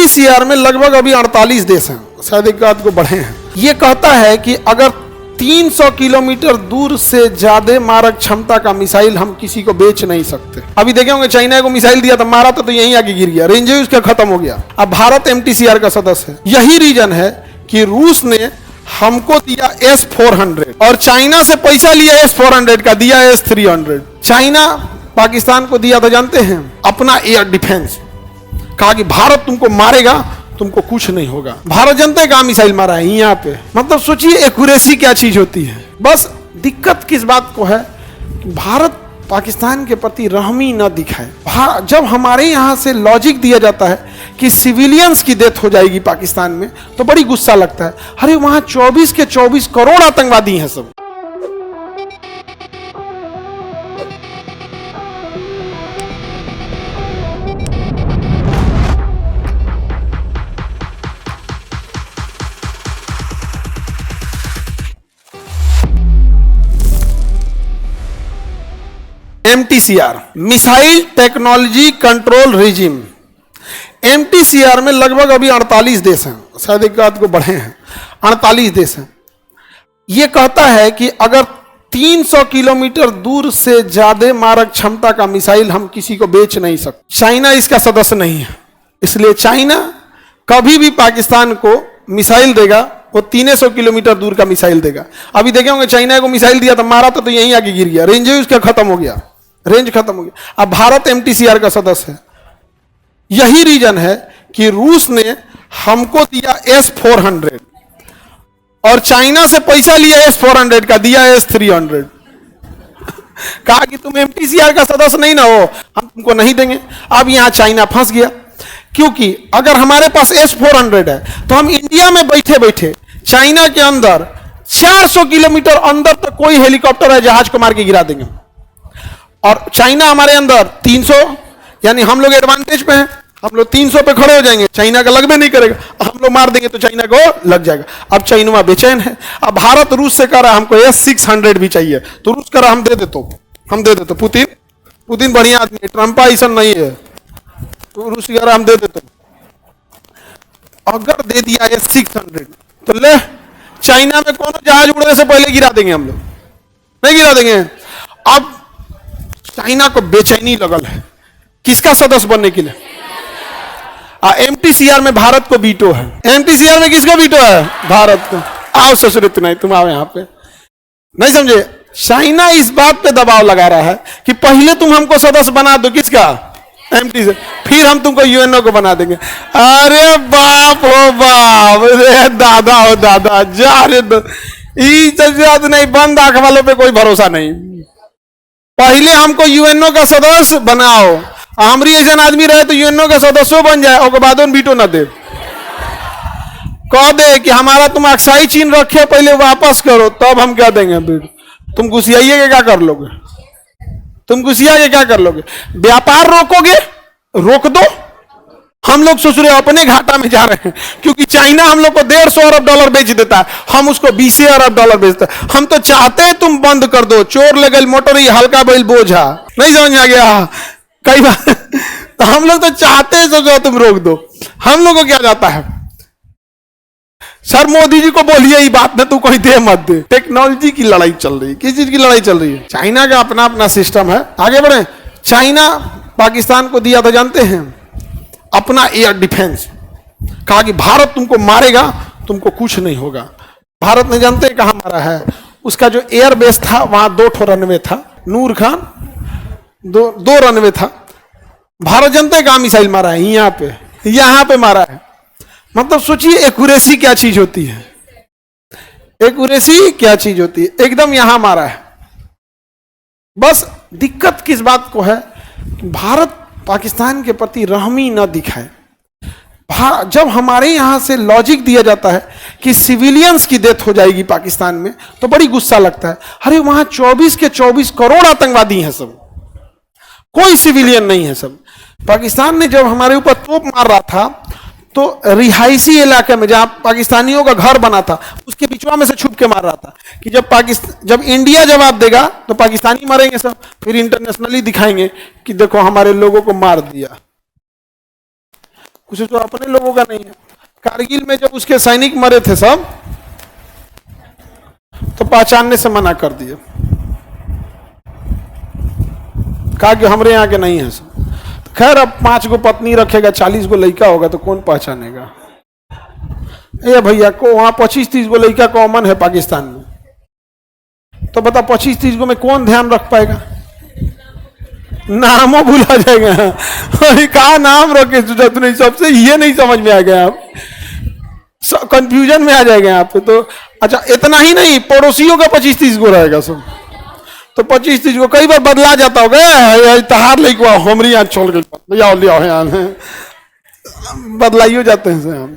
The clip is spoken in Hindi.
एमटीसीआर में लगभग अभी 48 देश हैं, शायद एक आध को बढ़े हैं। ये कहता है कि अगर 300 किलोमीटर दूर से ज्यादा मारक क्षमता का मिसाइल हम किसी को बेच नहीं सकते। अभी देखे होंगे चाइना को मिसाइल दिया था, मारा तो यहीं आके गिर गया, रेंज उसका खत्म हो गया। अब भारत एमटीसीआर का सदस्य है। यही रीजन है कि रूस ने हमको दिया S-400 और चाइना से पैसा लिया S-400 का, दिया S-300। चाइना पाकिस्तान को दिया था जानते हैं, अपना एयर डिफेंस। कहा कि भारत तुमको मारेगा, तुमको कुछ नहीं होगा। भारत जनता का मिसाइल मारा है यहाँ पे। मतलब सोचिए एक्यूरेसी क्या चीज होती है। बस दिक्कत किस बात को है कि भारत पाकिस्तान के प्रति रहमी न दिखाए। जब हमारे यहाँ से लॉजिक दिया जाता है कि सिविलियंस की डेथ हो जाएगी पाकिस्तान में, तो बड़ी गुस्सा लगता है। अरे वहां 24 के 24 करोड़ आतंकवादी हैं सब। MTCR missile technology control regime. MTCR में लगभग अभी 48 देश हैं, शायद एक आध को बढ़े हैं, 48 देश हैं। यह कहता है कि अगर 300 किलोमीटर दूर से ज्यादा मारक क्षमता का मिसाइल हम किसी को बेच नहीं सकते। चाइना इसका सदस्य नहीं है, इसलिए चाइना कभी भी पाकिस्तान को मिसाइल देगा, वो 300 किलोमीटर दूर का मिसाइल देगा। अभी देखे होंगे चाइना को मिसाइल दिया था, मारा तो यहीं आके गिर गया, रेंज उसका खत्म हो गया, रेंज खत्म हो गया। अब भारत एमटीसीआर का सदस्य है। यही रीजन है कि रूस ने हमको दिया S-400 और चाइना से पैसा लिया S-400 का, दिया S-300। कहा कि तुम एमटीसीआर का सदस्य नहीं ना हो, हम तुमको नहीं देंगे। अब यहां चाइना फंस गया, क्योंकि अगर हमारे पास S-400 है तो हम इंडिया में बैठे बैठे चाइना के अंदर 400 किलोमीटर अंदर तक कोई हेलीकॉप्टर है जहाज को मार के गिरा देंगे। और चाइना हमारे अंदर 300, यानी हम लोग एडवांटेज पे हैं, हम लोग 300 पे खड़े हो जाएंगे, चाइना का लगभग नहीं करेगा। हम लोग मार देंगे तो चाइना को लग जाएगा। अब चाइना बेचैन है। अब भारत रूस से कह रहा है हमको S-600 भी चाहिए, तो रूस कह रहा हम दे देते। पुतिन बढ़िया आदमी, ट्रंप ऐसा नहीं है, तो रूस कह रहा हम दे देते। अगर दे दिया S-600 तो ले चाइना में कौन जहाज उड़ने से पहले गिरा देंगे, हम लोग नहीं गिरा देंगे। अब चाइना को बेचैनी लगल है किसका सदस्य बनने के लिए। एमटीसीआर में भारत को वीटो है। एमटीसीआर में किसको वीटो है? भारत को। आओ ससुर, नहीं तुम आओ यहां पे, नहीं समझे। चाइना इस बात पे दबाव लगा रहा है कि पहले तुम हमको सदस्य बना दो, किसका? एमटीसीआर, फिर हम तुमको यूएनओ को बना देंगे। अरे बाप हो बाप, रे दादा हो दादा, जा रे नहीं, बंद आंख वालों पे कोई भरोसा नहीं। पहले हमको यूएनओ का सदस्य बनाओ, हमारी ऐसा आदमी रहे तो यूएनओ का सदस्य बन जाए और बाद में वीटो ना दे, कह दे कि हमारा तुम अक्साई चीन रखे, पहले वापस करो, तब हम क्या देंगे वीटो। तुम घुसियाइए के क्या कर लोगे? तुम घुसिया के क्या कर लोगे? व्यापार रोकोगे? रोक दो। हम लोग सोच रहे अपने घाटा में जा रहे हैं, क्योंकि चाइना हम लोग को $150 अरब बेच देता है, हम उसको $20 अरब बेचते हैं। हम तो चाहते हैं तुम बंद कर दो, चोर ले गई मोटर हल्का बैल बोझा, नहीं समझ आ गया कई बार। तो हम लोग तो चाहते हैं सोचो तुम रोक दो, हम लोग को क्या जाता है। सर मोदी जी को बोलिए ये बात ना, तू कोई दे मत दे। टेक्नोलॉजी की लड़ाई चल रही है। किस चीज की लड़ाई चल रही है? चाइना का अपना अपना सिस्टम है। आगे बढ़े। चाइना पाकिस्तान को दिया था जानते हैं, अपना एयर डिफेंस। कहा कि भारत तुमको मारेगा, तुमको कुछ नहीं होगा। भारत ने जानते हैं कहां मारा है? उसका जो एयर बेस था वहां 2 रनवे था, नूर खान 2 रनवे था। भारत जानते हैं कहां मिसाइल मारा है? यहां पे मारा है। मतलब सोचिए एक्यूरेसी क्या चीज होती है। एक्यूरेसी क्या चीज होती है, एकदम यहां मारा है। बस दिक्कत किस बात को है कि भारत पाकिस्तान के प्रति रहमी न दिखाए। जब हमारे यहां से लॉजिक दिया जाता है कि सिविलियंस की डेथ हो जाएगी पाकिस्तान में, तो बड़ी गुस्सा लगता है। अरे वहां 24 के 24 करोड़ आतंकवादी हैं सब, कोई सिविलियन नहीं है सब। पाकिस्तान ने जब हमारे ऊपर तोप मार रहा था तो रिहायशी इलाके में जहां पाकिस्तानियों का घर बना था उसके बीचवा में से छुप के मार रहा था कि जब इंडिया जवाब देगा तो पाकिस्तानी मरेंगे सब, फिर इंटरनेशनली दिखाएंगे कि देखो हमारे लोगों को मार दिया। कुछ तो अपने लोगों का नहीं है। कारगिल में जब उसके सैनिक मरे थे सब, तो पहचानने से मना कर दिए, कहा कि हमारे यहाँ के नहीं है सब। तो खैर अब 5 गो पत्नी रखेगा, 40 गो लड़का होगा, तो कौन पहचानेगा। ये भैया को वहां 25-30 गो लड़का कॉमन है पाकिस्तान में, तो बता 25-30 गो में कौन ध्यान रख पाएगा, नामों भूला जाएगा। अरे कहा नाम रखे जरूरत नहीं, सबसे ये नहीं समझ में आ गया, आप कंफ्यूजन में आ जाएगा आप तो। अच्छा इतना ही नहीं, पड़ोसियों का 25-30 गो रहेगा सब, तो 25-30 गो कई बार बदला जाता होगा, तहार लेके हमारी यहाँ छोड़ गई, ले आओ यहाँ, बदलाइयो जाते हैं हम।